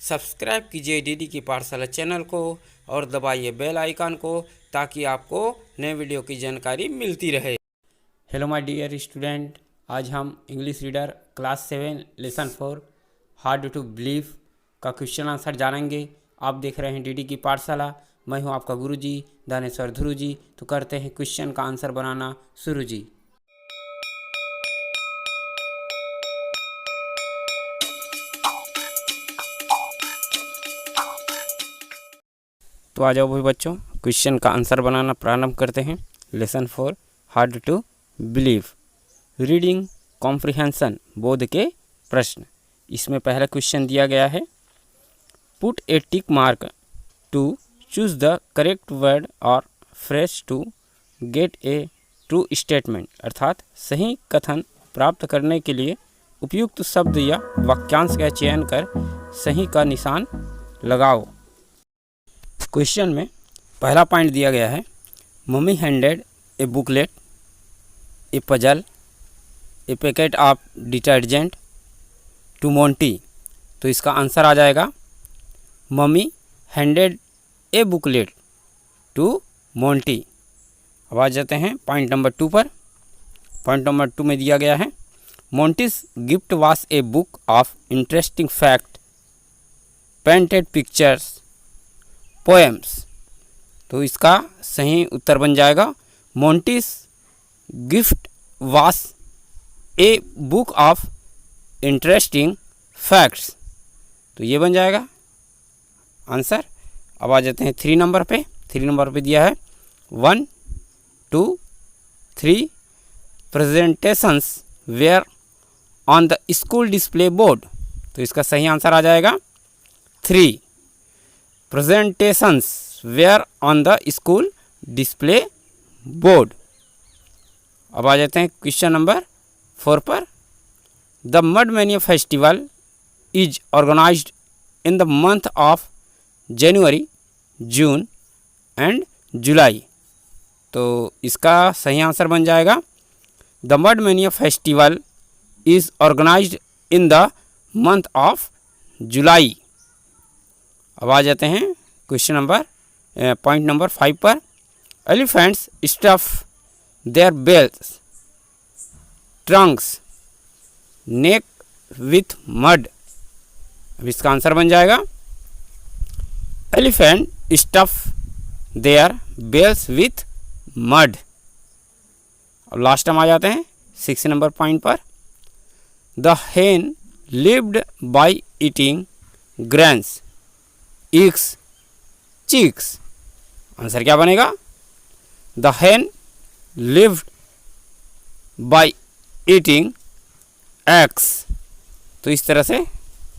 Subscribe कीजिए DD की पाठशाला चैनल को और दबाइए बेल आइकन को ताकि आपको नए वीडियो की जानकारी मिलती रहे। हेलो माय डियर स्टूडेंट, आज हम English reader class 7 lesson 4 hard to believe का क्वेश्चन आंसर जानेंगे। आप देख रहे हैं डीडी की पाठशाला। मैं हूं आपका गुरुजी दानेश्वर ध्रुव जी। तो करते हैं क्वेश्चन का आंसर बनाना शुरू जी। तो आ जाओ भाई बच्चों, क्वेश्चन का आंसर बनाना प्रारंभ करते हैं। Lesson 4 hard to believe, reading comprehension, बोध के प्रश्न। इसमें पहला क्वेश्चन दिया गया है, put a tick mark to choose the correct word और phrase to get a true statement, अर्थात सही कथन प्राप्त करने के लिए उपयुक्त शब्द या वाक्यांश का चयन कर सही का निशान लगाओ। क्वेश्चन में पहला पॉइंट दिया गया है, mummy handed a booklet, a puzzle, a packet of detergent to Monty. तो इसका आंसर आ जाएगा mummy handed a booklet to Monty. अब आ जाते हैं पॉइंट नंबर 2 पर। पॉइंट नंबर 2 में दिया गया है, Monty's gift was a book of interesting fact, painted pictures, poems. तो इसका सही उत्तर बन जाएगा Monty's gift was a book of interesting facts. तो ये बन जाएगा आंसर। अब आ जाते हैं 3 नंबर पे। 3 नंबर पे दिया है 1, 2, 3 presentations were on the school display board. तो इसका सही आंसर आ जाएगा 3 presentations were on the school display board। अब आ जाते हैं क्वेश्चन नंबर 4 पर। The mud mania festival is organised in the month of January, June and July. तो इसका सही आंसर बन जाएगा the mud mania festival is organised in the month of July. अब आ जाते हैं क्वेश्चन नंबर पॉइंट नंबर 5 पर। Elephants stuff their bells trunks neck with mud. अब इसका आंसर बन जाएगा elephant stuff their bells with mud. अब लास्ट टाइम आ जाते हैं 6 नंबर पॉइंट पर। The hen lived by eating grains, eggs, chicks। Answer क्या बनेगा? The hen lived by eating eggs। तो इस तरह से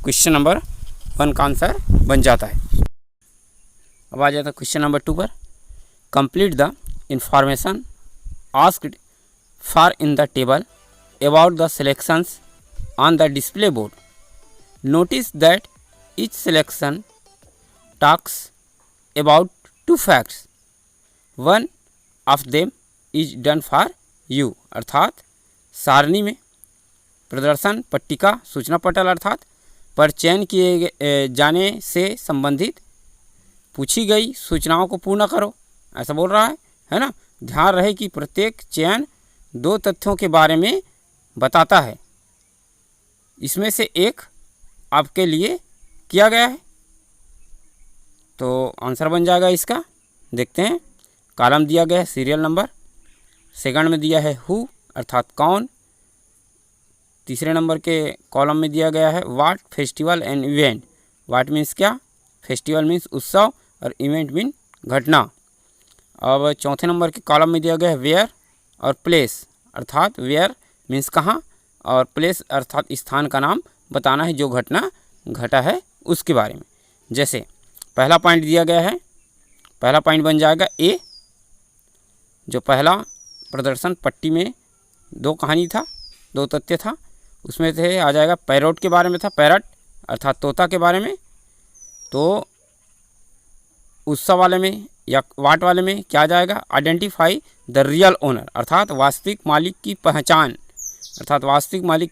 क्वेश्चन नंबर 1 का आंसर बन जाता है। अब आ जाता है क्वेश्चन नंबर 2 पर। Complete the information asked for in the table about the selections on the display board. Notice that each selection talks about 2 facts, one of them is done for you। अर्थात सारणी में प्रदर्शन पट्टिका सूचना पटल अर्थात पर चयन किए जाने से संबंधित पूछी गई सूचनाओं को पूर्ण करो, ऐसा बोल रहा है ना। ध्यान रहे कि प्रत्येक चयन 2 तथ्यों के बारे में बताता है, इसमें से एक आपके लिए किया गया है। तो आंसर बन जाएगा इसका। देखते हैं, कॉलम दिया गया है सीरियल नंबर, सेकंड में दिया है हु अर्थात कौन, तीसरे नंबर के कॉलम में दिया गया है what, festival and event. What means क्या, फेस्टिवल मीन्स उत्सव और इवेंट मीन घटना। अब चौथे नंबर के कॉलम में दिया गया है वेयर और प्लेस, अर्थात वेयर मीन्स कहाँ और प्लेस अर्थात स्थान का नाम बताना है जो घटना घटा है उसके बारे में। जैसे पहला पॉइंट दिया गया है, पहला पॉइंट बन जाएगा ए। जो पहला प्रदर्शन पट्टी में 2 कहानी था, 2 तथ्य था, उसमें से आ जाएगा पैरोट के बारे में था, पैरट अर्थात तोता के बारे में। तो उत्सव वाले में या वाट वाले में क्या आ जाएगा, आइडेंटिफाई द रियल ओनर अर्थात वास्तविक मालिक की पहचान, अर्थात वास्तविक मालिक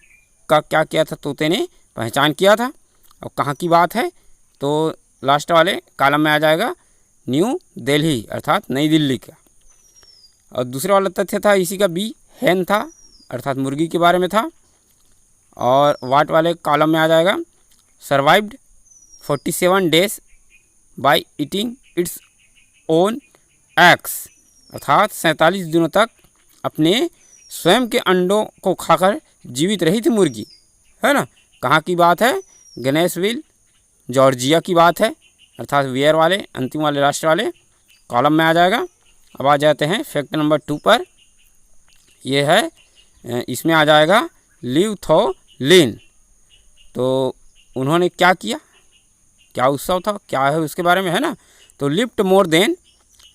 का क्या किया था, तोते ने पहचान किया था। और कहाँ की बात है, तो लास्ट वाले कॉलम में आ जाएगा न्यू दिल्ली अर्थात नई दिल्ली का। और दूसरा वाला तथ्य था इसी का बी, हैन था अर्थात मुर्गी के बारे में था। और वाट वाले कॉलम में आ जाएगा survived 47 days by eating its own eggs अर्थात 47 दिनों तक अपने स्वयं के अंडों को खाकर जीवित रही थी मुर्गी, है ना। कहाँ की बात है? गणेशविल जॉर्जिया की बात है अर्थात वेयर वाले अंतिम वाले लास्ट वाले कॉलम में आ जाएगा। अब आ जाते हैं फैक्ट नंबर 2 पर। ये है, इसमें आ जाएगा लिथोलिन। तो उन्होंने क्या किया, क्या उत्सव था, क्या है उसके बारे में, है ना। तो lift more than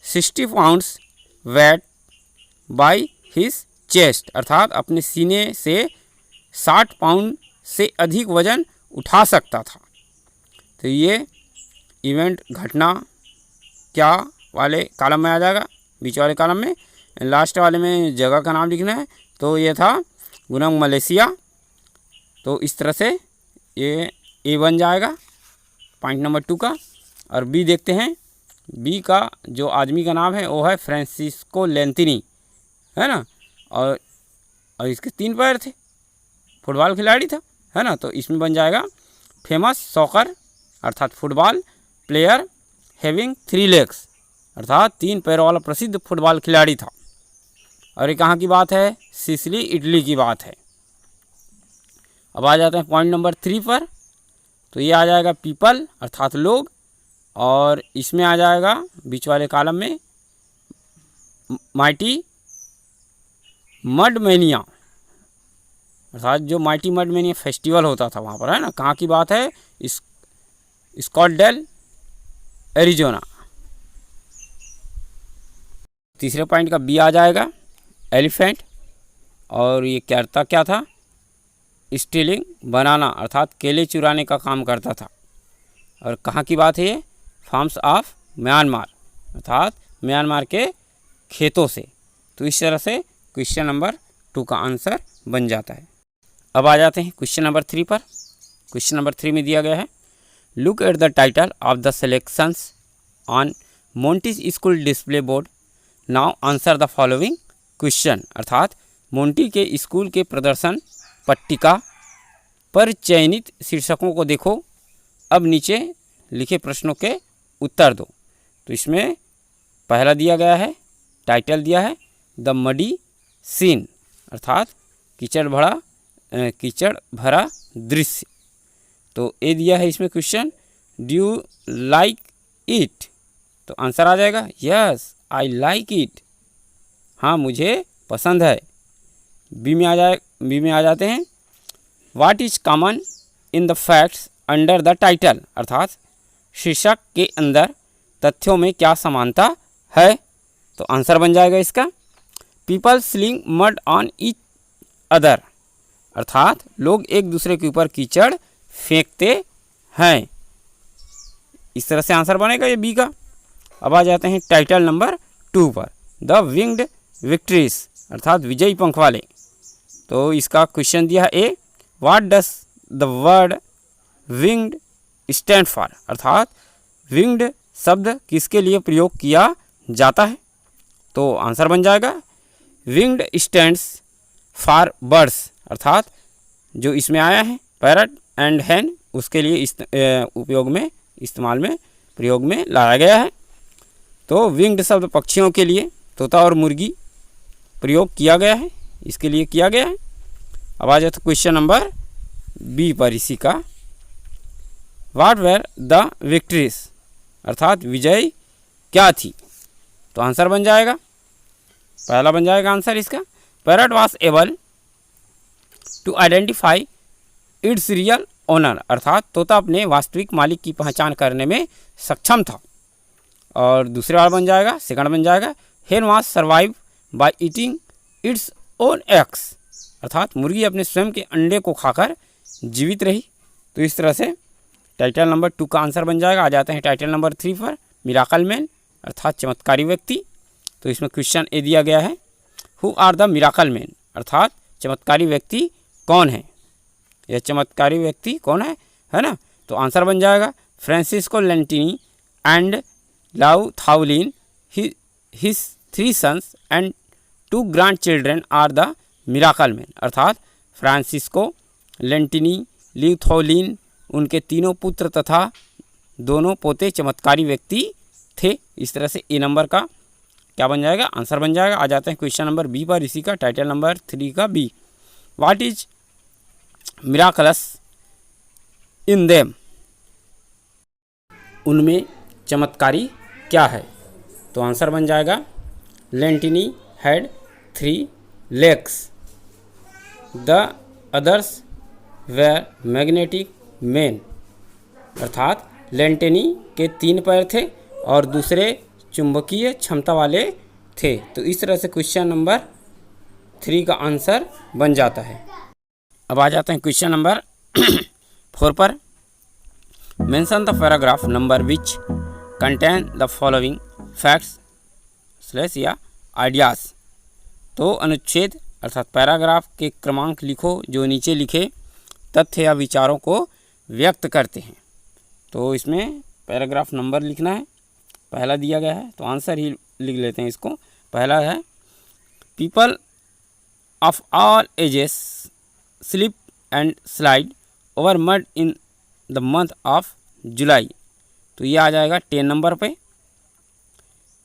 60 pounds weight by his chest अर्थात अपने सीने से 60 पाउंड से अधिक वजन उठा सकता था। तो ये इवेंट घटना क्या वाले कॉलम में आ जाएगा, बीच वाले कॉलम में। लास्ट वाले में जगह का नाम लिखना है, तो ये था गुनंग मलेशिया। तो इस तरह से ये ए बन जाएगा पॉइंट नंबर 2 का। और बी देखते हैं, बी का जो आदमी का नाम है वो है फ्रांसिस्को लेंतिनी, है ना। और इसके 3 पैर थे, फुटबॉल खिलाड़ी था, है ना। तो इसमें बन जाएगा फेमस सॉकर अर्थात फुटबॉल प्लेयर हैविंग 3 लेग्स अर्थात 3 पैरों वाला प्रसिद्ध फुटबॉल खिलाड़ी था। और ये कहाँ की बात है? सिसिली इटली की बात है। अब आ जाते हैं पॉइंट नंबर 3 पर। तो ये आ जाएगा पीपल अर्थात लोग। और इसमें आ जाएगा बीच वाले कॉलम में माइटी मड मैनिया अर्थात जो माइटी मड मैनिया फेस्टिवल होता था वहाँ पर, है ना। कहाँ की बात है? स्कॉटडेल एरिजोना। तीसरे पॉइंट का बी आ जाएगा एलिफेंट। और ये क्या था? स्टीलिंग बनाना अर्थात केले चुराने का काम करता था। और कहाँ की बात है ये? फार्म्स ऑफ म्यांमार अर्थात म्यांमार के खेतों से। तो इस तरह से क्वेश्चन नंबर 2 का आंसर बन जाता है। अब आ जाते हैं क्वेश्चन नंबर 3 पर। क्वेश्चन नंबर 3 में दिया गया है, look at the title of the selections on Monty's school display board, now answer the following question अर्थात मोंटी के स्कूल के प्रदर्शन पट्टिका पर चयनित शीर्षकों को देखो, अब नीचे लिखे प्रश्नों के उत्तर दो। तो इसमें पहला दिया गया है, टाइटल दिया है द मडी सीन अर्थात कीचड़ भरा दृश्य। तो ए दिया है इसमें question, do you like it? तो आंसर आ जाएगा यस आई लाइक इट, हाँ मुझे पसंद है। बी में आ जाते हैं, what is common in the facts under the title अर्थात शीर्षक के अंदर तथ्यों में क्या समानता है? तो आंसर बन जाएगा इसका, people sling mud on each other अर्थात लोग एक दूसरे के ऊपर कीचड़ फेंकते हैं। इस तरह से आंसर बनेगा ये बी का। अब आ जाते हैं टाइटल नंबर 2 पर, द विंग्ड विक्ट्रीज अर्थात विजयी पंख वाले। तो इसका क्वेश्चन दिया है A, what does the word winged stand for अर्थात विंग्ड शब्द किसके लिए प्रयोग किया जाता है? तो आंसर बन जाएगा विंग्ड स्टैंड्स फॉर बर्ड्स अर्थात जो इसमें आया है पैरट एंड हैन उसके लिए प्रयोग में लाया गया है। तो विंग्ड शब्द पक्षियों के लिए तोता और मुर्गी प्रयोग किया गया है, इसके लिए किया गया है। अब आ जाता क्वेश्चन नंबर बी पर इसी का, व्हाट वेर द विक्ट्रीज अर्थात विजय क्या थी? तो आंसर बन जाएगा, पहला बन जाएगा आंसर इसका, parrot was able to identify its real owner अर्थात तोता अपने वास्तविक मालिक की पहचान करने में सक्षम था। और दूसरे वाला बन जाएगा, सेकंड बन जाएगा, हेन was survive by eating its own eggs अर्थात मुर्गी अपने स्वयं के अंडे को खाकर जीवित रही। तो इस तरह से टाइटल नंबर 2 का आंसर बन जाएगा। आ जाते हैं टाइटल नंबर 3 पर, मिराकल मैन अर्थात चमत्कारी व्यक्ति। तो इसमें क्वेश्चन ए दिया गया है, who are the miracle man अर्थात चमत्कारी व्यक्ति कौन है? यह चमत्कारी व्यक्ति कौन है ना। तो आंसर बन जाएगा Francisco Lentini and Lau Thaulin his 3 sons and 2 grandchildren are the miracle man. अर्थात फ्रांसिस्को लेंटिनी, लिउ थाउलिन, उनके तीनों पुत्र तथा दोनों पोते चमत्कारी व्यक्ति थे। इस तरह से ए नंबर का क्या बन जाएगा, आंसर बन जाएगा। आ जाते हैं क्वेश्चन नंबर बी पर, इसी का टाइटल नंबर 3 का B. What is miraculous in them, उनमें चमत्कारी क्या है? तो आंसर बन जाएगा Lentini had 3 legs, the others were magnetic man. अर्थात लेंटिनी के 3 पैर थे और दूसरे चुंबकीय क्षमता वाले थे। तो इस तरह से क्वेश्चन नंबर 3 का आंसर बन जाता है। अब आ जाते हैं क्वेश्चन नंबर 4 पर। Mention the paragraph number which contain the following facts slash या आइडियाज। तो अनुच्छेद अर्थात पैराग्राफ के क्रमांक लिखो जो नीचे लिखे तथ्य या विचारों को व्यक्त करते हैं। तो इसमें पैराग्राफ नंबर लिखना है, पहला दिया गया है तो आंसर ही लिख लेते हैं इसको। पहला है people of all ages slip and slide over mud in the month of जुलाई। तो ये आ जाएगा 10 नंबर पे।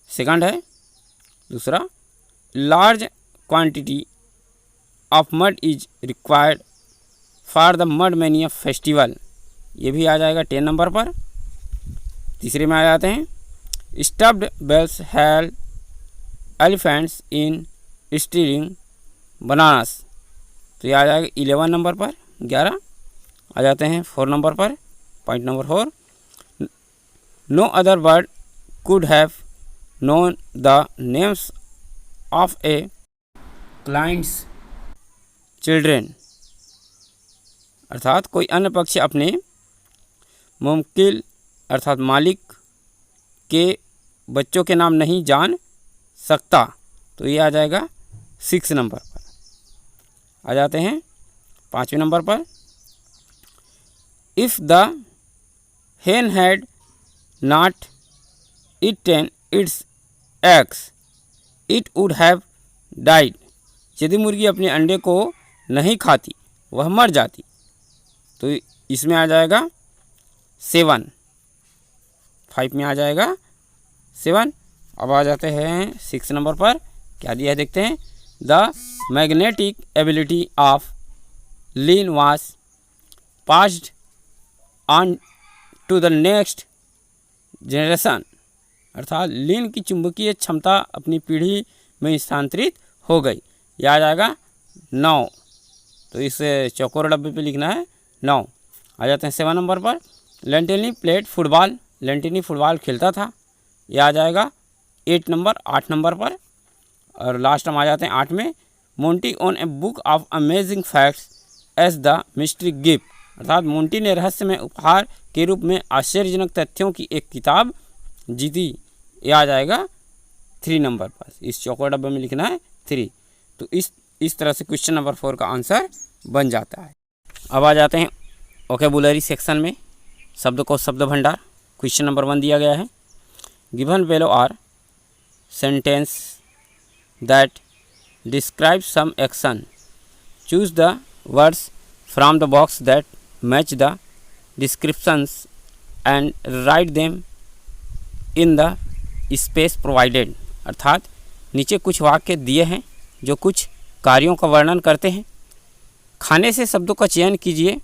सेकंड है दूसरा, large quantity of mud is required for the mud mania festival. ये भी आ जाएगा 10 नंबर पर। तीसरे में आ जाते हैं स्टफ्ड बेल्स हेल्ड एलिफेंट्स इन स्टीरिंग बनानास। तो ये आ जाएगा 11 नंबर पर। 11 आ जाते हैं 4 नंबर पर। Point number 4, no other bird could have known the names of a client's children. अर्थात कोई अन्य पक्षी अपने मुमकिन अर्थात मालिक के बच्चों के नाम नहीं जान सकता। तो ये आ जाएगा 6 नंबर पर। आ जाते हैं 5वें नंबर पर। If the hen had not eaten its eggs it would have died। यदि मुर्गी अपने अंडे को नहीं खाती वह मर जाती। तो इसमें आ जाएगा 7, 5 में आ जाएगा 7। अब आ जाते हैं 6 नंबर पर। क्या दिया है देखते हैं। The magnetic ability of Lean was passed on to the next generation. अर्थात लीन की चुंबकीय क्षमता अपनी पीढ़ी में स्थानांतरित हो गई। यह आ जाएगा 9। तो इस चौकोर डब्बे पे लिखना है 9। आ जाते हैं 7 नंबर पर। लेंटिनी प्लेड फुटबॉल। लेंटिनी फुटबॉल खेलता था। यह आ जाएगा 8 नंबर पर। और लास्ट हम आ जाते हैं 8 में। Monty on a book of amazing facts as the mystery gift. अर्थात मोंटी ने रहस्यमय उपहार के रूप में आश्चर्यजनक तथ्यों की एक किताब जीती। यह आ जाएगा 3 नंबर पर। इस चौकोर डब्बे में लिखना है 3। तो इस तरह से क्वेश्चन नंबर 4 का आंसर बन जाता है। अब आ जाते हैं वोकैबुलरी सेक्शन में। शब्द को शब्द भंडार। क्वेश्चन नंबर 1 दिया गया है। Given below are sentence that describe some action. Choose the words from the box that match the descriptions and write them in the space provided. अर्थात नीचे कुछ वाक्य दिए हैं जो कुछ कार्यों का वर्णन करते हैं। खाने से शब्दों का चयन कीजिए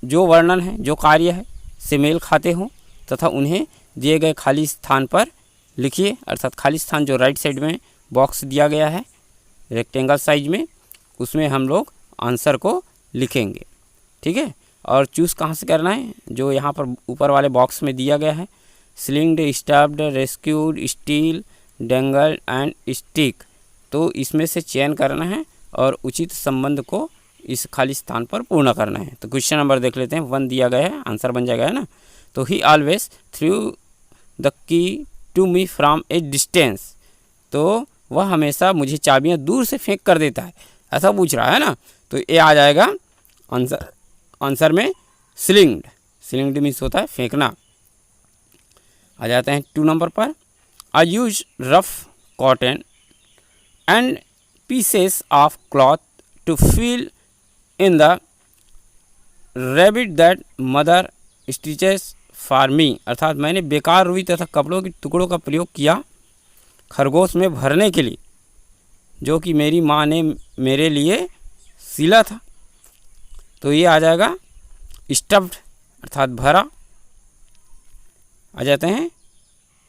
जो वर्णन है, जो कार्य है से मेल खाते हों तथा उन्हें दिए गए खाली स्थान पर लिखिए। अर्थात खाली स्थान जो राइट साइड में बॉक्स दिया गया है रेक्टेंगल साइज में, उसमें हम लोग आंसर को लिखेंगे। ठीक है। और चूज़ कहाँ से करना है, जो यहाँ पर ऊपर वाले बॉक्स में दिया गया है। Slinged, stuffed, rescued, steal, dangle and stick. तो इसमें से चयन करना है और उचित संबंध को इस खाली स्थान पर पूर्ण करना है। तो क्वेश्चन नंबर देख लेते हैं। 1 दिया गया है, आंसर बन जाएगा है ना। तो he always threw the key to me from a distance. तो वह हमेशा मुझे चाबियां दूर से फेंक कर देता है, ऐसा पूछ रहा है ना। तो ये आ जाएगा आंसर में स्लिंग्ड। स्लिंग्ड मीन्स होता है फेंकना। आ जाते हैं 2 नंबर पर। I use rough cotton and pieces of cloth to fill in the rabbit that mother stitches for me, अर्थात मैंने बेकार रुई तथा कपड़ों के टुकड़ों का प्रयोग किया खरगोश में भरने के लिए, जो कि मेरी माँ ने मेरे लिए सिला था। तो ये आ जाएगा स्टफ्ड अर्थात भरा। आ जाते हैं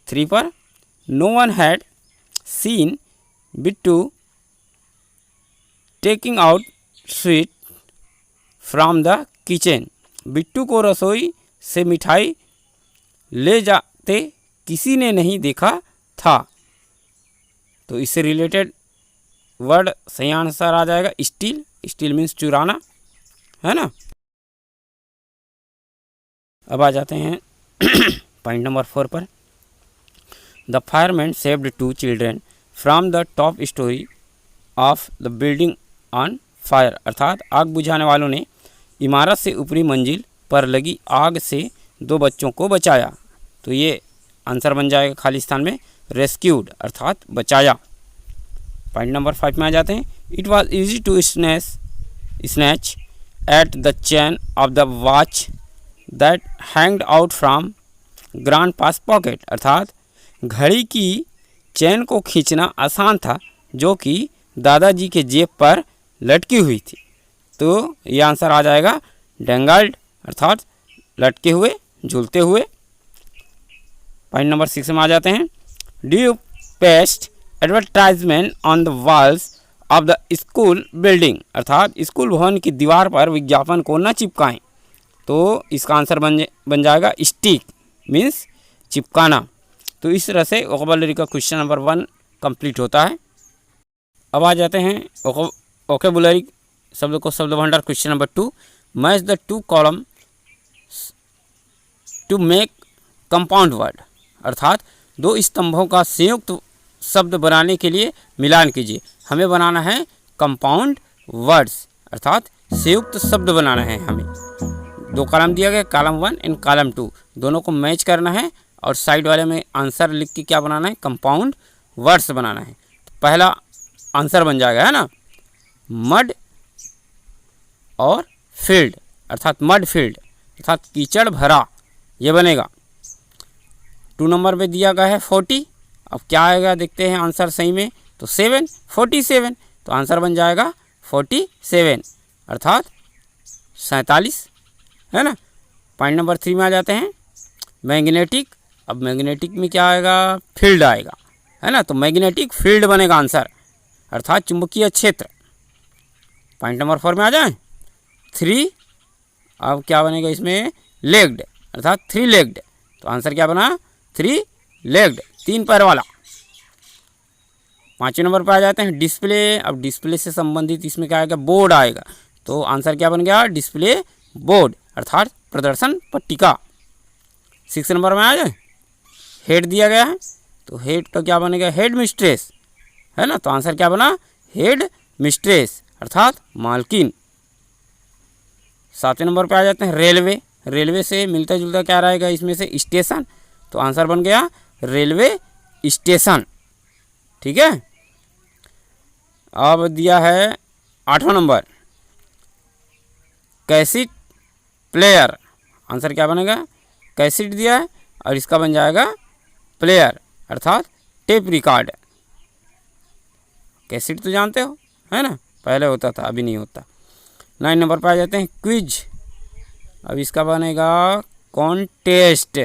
3 पर। No one had seen Bittu taking out sweet from the kitchen, Bittu को रसोई से मिठाई ले जाते किसी ने नहीं देखा था। तो इससे रिलेटेड वर्ड सही आंसर आ जाएगा स्टील। स्टील मीन्स चुराना, है ना। अब आ जाते हैं पॉइंट नंबर 4 पर। The fireman saved 2 children from the top story of the building on fire, अर्थात आग बुझाने वालों ने इमारत से ऊपरी मंजिल पर लगी आग से 2 बच्चों को बचाया। तो ये आंसर बन जाएगा खाली स्थान में रेस्क्यूड अर्थात बचाया। पॉइंट नंबर 5 में आ जाते हैं। It was easy to snatch at the chain of the watch that hanged out from grandpa's pocket, अर्थात घड़ी की चैन को खींचना आसान था जो कि दादाजी के जेब पर लटकी हुई थी। तो ये आंसर आ जाएगा डेंगल्ड अर्थात लटके हुए, झूलते हुए। पॉइंट नंबर 6 में आ जाते हैं। Do you paste advertisement on the walls of the school building, अर्थात स्कूल भवन की दीवार पर विज्ञापन को न चिपकाएं। तो इसका आंसर बन जाएगा स्टिक मीन्स चिपकाना। तो इस तरह से वोकैबुलरी का क्वेश्चन नंबर 1 कंप्लीट होता है। अब आ जाते हैं वोकैबुलरी शब्द को शब्द भंडार question number 2। Match the 2 column to make compound word, अर्थात 2 स्तंभों का संयुक्त शब्द बनाने के लिए मिलान कीजिए। हमें बनाना है कंपाउंड वर्ड्स अर्थात संयुक्त शब्द बनाना है। हमें 2 कॉलम दिया गया, कॉलम 1 एंड कॉलम 2, दोनों को मैच करना है और साइड वाले में आंसर लिख के क्या बनाना है, कंपाउंड वर्ड्स बनाना है। तो पहला आंसर बन जाएगा, है ना, मड और फील्ड अर्थात मड फील्ड अर्थात कीचड़ भरा, ये बनेगा। 2 नंबर पे दिया गया है 40। अब क्या आएगा देखते हैं आंसर सही में। तो 7 47, तो आंसर बन जाएगा 47 अर्थात 47, है ना। पॉइंट नंबर 3 में आ जाते हैं मैग्नेटिक। अब मैग्नेटिक में क्या आएगा, फील्ड आएगा, है ना। तो मैग्नेटिक फील्ड बनेगा आंसर अर्थात चुंबकीय क्षेत्र। पॉइंट नंबर 4 में आ जाए 3। अब क्या बनेगा इसमें, लेग्ड अर्थात 3 लेग्ड। तो आंसर क्या बना, 3 लेग्ड, 3 पैर वाला। 5वें नंबर पर आ जाते हैं डिस्प्ले। अब डिस्प्ले से संबंधित इसमें क्या आएगा, बोर्ड आएगा। तो आंसर क्या बन गया, डिस्प्ले बोर्ड अर्थात प्रदर्शन पट्टिका। 6 नंबर में आ जाए हेड दिया गया है। तो हेड का क्या बनेगा, हेड मिस्ट्रेस, है ना। तो आंसर क्या बना, हेड मिस्ट्रेस अर्थात मालकिन। 7वें नंबर पर आ जाते हैं रेलवे। रेलवे से मिलता जुलता क्या रहेगा इसमें से, स्टेशन। तो आंसर बन गया रेलवे स्टेशन, ठीक है। अब दिया है 8वां नंबर कैसेट प्लेयर। आंसर क्या बनेगा, कैसेट दिया है और इसका बन जाएगा प्लेयर अर्थात टेप रिकॉर्ड। कैसेट तो जानते हो, है ना, पहले होता था अभी नहीं होता। 9 नंबर पर आ जाते हैं क्विज। अब इसका बनेगा कॉन्टेस्ट।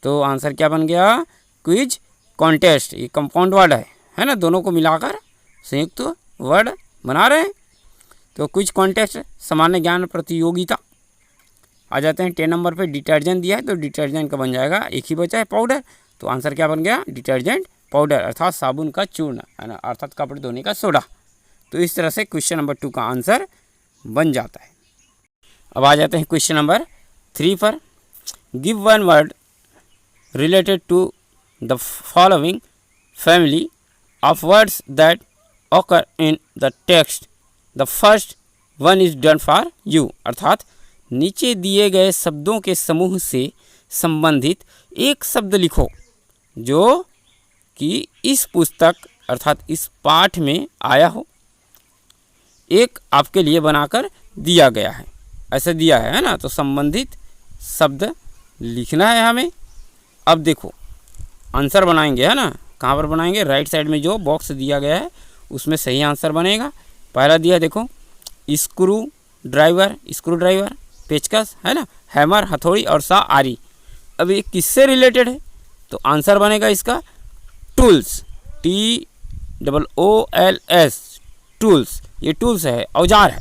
तो आंसर क्या बन गया, क्विज कॉन्टेस्ट। ये कंपाउंड वर्ड है ना, दोनों को मिलाकर संयुक्त वर्ड बना रहे हैं। तो क्विज कॉन्टेस्ट सामान्य ज्ञान प्रतियोगिता। आ जाते हैं 10 नंबर पे डिटर्जेंट दिया है। तो डिटर्जेंट का बन जाएगा, एक ही बचा है पाउडर। तो आंसर क्या बन गया, डिटर्जेंट पाउडर अर्थात साबुन का चूर्ण, है ना, अर्थात कपड़े धोने का सोडा। तो इस तरह से क्वेश्चन नंबर 2 का आंसर बन जाता है। अब आ जाते हैं क्वेश्चन नंबर 3 पर। Give 1 word related to the following family of words that occur in the text. The first one is done for you, अर्थात नीचे दिए गए शब्दों के समूह से संबंधित एक शब्द लिखो जो कि इस पुस्तक अर्थात इस पाठ में आया हो। एक आपके लिए बनाकर दिया गया है, ऐसे दिया है ना, तो संबंधित शब्द लिखना है हमें। अब देखो आंसर बनाएंगे, है ना, कहाँ पर बनाएंगे, राइट साइड में जो बॉक्स दिया गया है उसमें सही आंसर बनेगा। पहला दिया देखो स्क्रू ड्राइवर, पेचकस, है ना, हैमर हथौड़ी और सा आरी। अब ये किससे रिलेटेड है, तो आंसर बनेगा इसका टूल्स, TOOLS, टूल्स। ये टूल्स है, औजार है।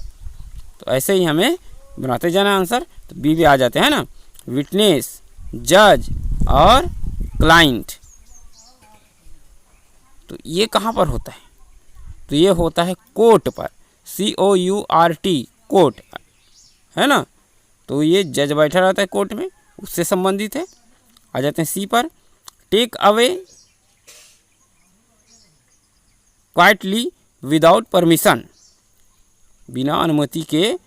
तो ऐसे ही हमें बनाते जाना आंसर। तो बी भी आ जाते हैं ना, विटनेस, जज और क्लाइंट। तो ये कहाँ पर होता है, तो ये होता है कोर्ट पर, COURT, कोर्ट, है ना। तो ये जज बैठा रहता है कोर्ट में, उससे संबंधित है। आ जाते हैं सी पर, take away quietly without permission, बिना अनुमति के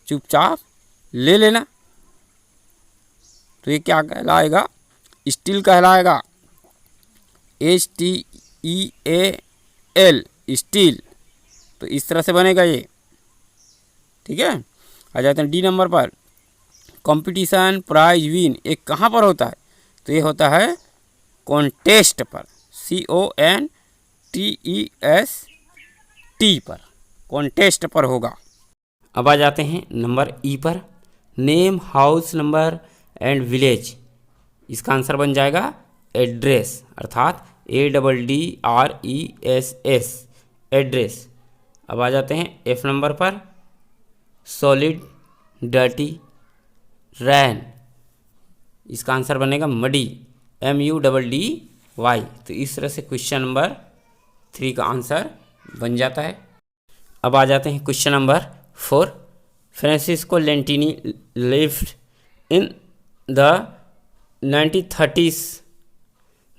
चुपचाप ले लेना। तो ये क्या कहलाएगा, स्टील कहलाएगा, STEAL, स्टील। तो इस तरह से बनेगा ये, ठीक है। आ जाते हैं डी नंबर पर, कंपटीशन प्राइज विन। एक कहाँ पर होता है, तो ये होता है कॉन्टेस्ट पर, CONTEST पर, कॉन्टेस्ट पर होगा। अब आ जाते हैं नंबर ई पर, name house number and village. इसका आंसर बन जाएगा एड्रेस, अर्थात ADDRESS, एड्रेस। अब आ जाते हैं एफ नंबर पर, सॉलिड, डर्टी, रैन। इसका आंसर बनेगा मडी, MUDDY। तो इस तरह से क्वेश्चन नंबर 3 का आंसर बन जाता है। अब आ जाते हैं question number 4, Francisco Lentini lived in the 1930s,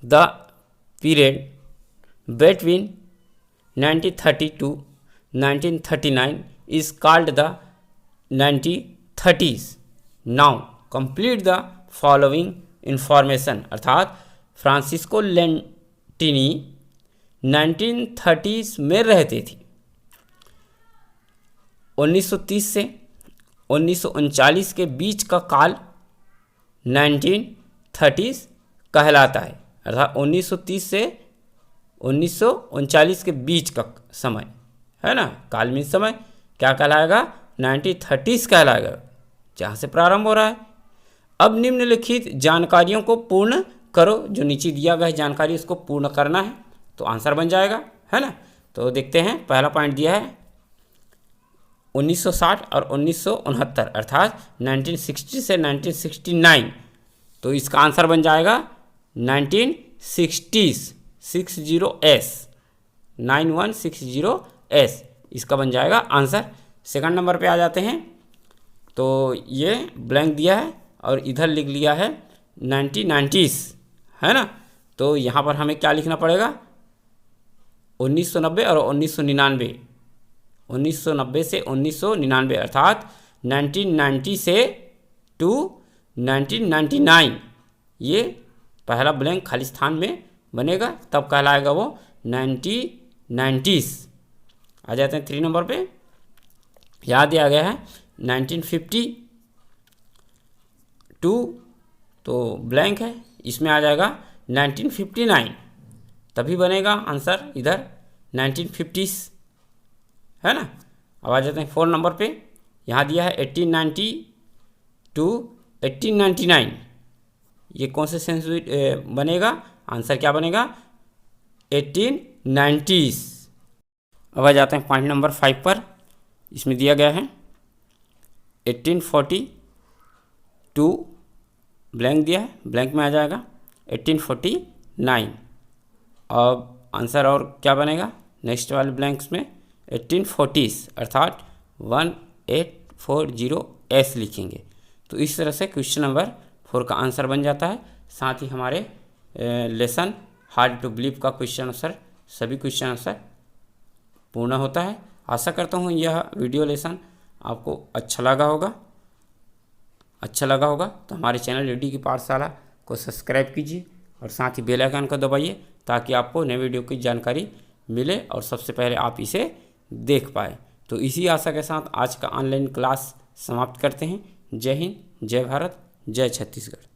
the period between 1930 to 1939 is called the 1930s. Now complete the following information। अर्थात फ्रांसिस्को लेंटिनी 1930s में रहते थे। 1930 से 1939 के बीच का काल 1930s कहलाता है। अर्थात 1930 से 1939 के बीच का समय, है ना, कालमीन समय क्या कहलाएगा, 1930s कहलाएगा, जहाँ से प्रारंभ हो रहा है। अब निम्नलिखित जानकारियों को पूर्ण करो, जो नीचे दिया गया है जानकारी उसको पूर्ण करना है, तो आंसर बन जाएगा, है ना। तो देखते हैं, पहला पॉइंट दिया है 1960 और 1969, अर्थात 1960 से 1969। तो इसका आंसर बन जाएगा 1960s, 60S, 9160S, इसका बन जाएगा आंसर। सेकंड नंबर पे आ जाते हैं, तो ये ब्लैंक दिया है और इधर लिख लिया है 1990s, है ना। तो यहाँ पर हमें क्या लिखना पड़ेगा, 1990 और 1999, 1990 से 1999, अर्थात 1990 से टू 1999, ये पहला ब्लैंक खाली स्थान में बनेगा, तब कहलाएगा वो 1990s। आ जाते हैं 3 नंबर पे, याद दिया गया है 1952, तो ब्लैंक है, इसमें आ जाएगा 1959, तभी बनेगा आंसर इधर 1950s, है ना। अब आ जाते हैं 4 नंबर पे, यहाँ दिया है 1890 to 1899, ये कौन से सेंस बनेगा, आंसर क्या बनेगा, 1890s। अब आ जाते हैं पॉइंट नंबर 5 पर, इसमें दिया गया है 1842, ब्लैंक दिया है, ब्लैंक में आ जाएगा 1849। अब आंसर और क्या बनेगा नेक्स्ट वाले ब्लैंक्स में, 1840s, अर्थात 1840S लिखेंगे। तो इस तरह से क्वेश्चन नंबर 4 का आंसर बन जाता है। साथ ही हमारे लेसन हार्ड टू बिलीव का क्वेश्चन आंसर, सभी क्वेश्चन आंसर पूर्ण होता है। आशा करता हूँ यह वीडियो लेसन आपको अच्छा लगा होगा। अच्छा लगा होगा तो हमारे चैनल रेडी की पाठशाला को सब्सक्राइब कीजिए और साथ ही बेल आइकन को दबाइए ताकि आपको नए वीडियो की जानकारी मिले और सबसे पहले आप इसे देख पाए। तो इसी आशा के साथ आज का ऑनलाइन क्लास समाप्त करते हैं। जय हिंद, जय भारत, जय छत्तीसगढ़।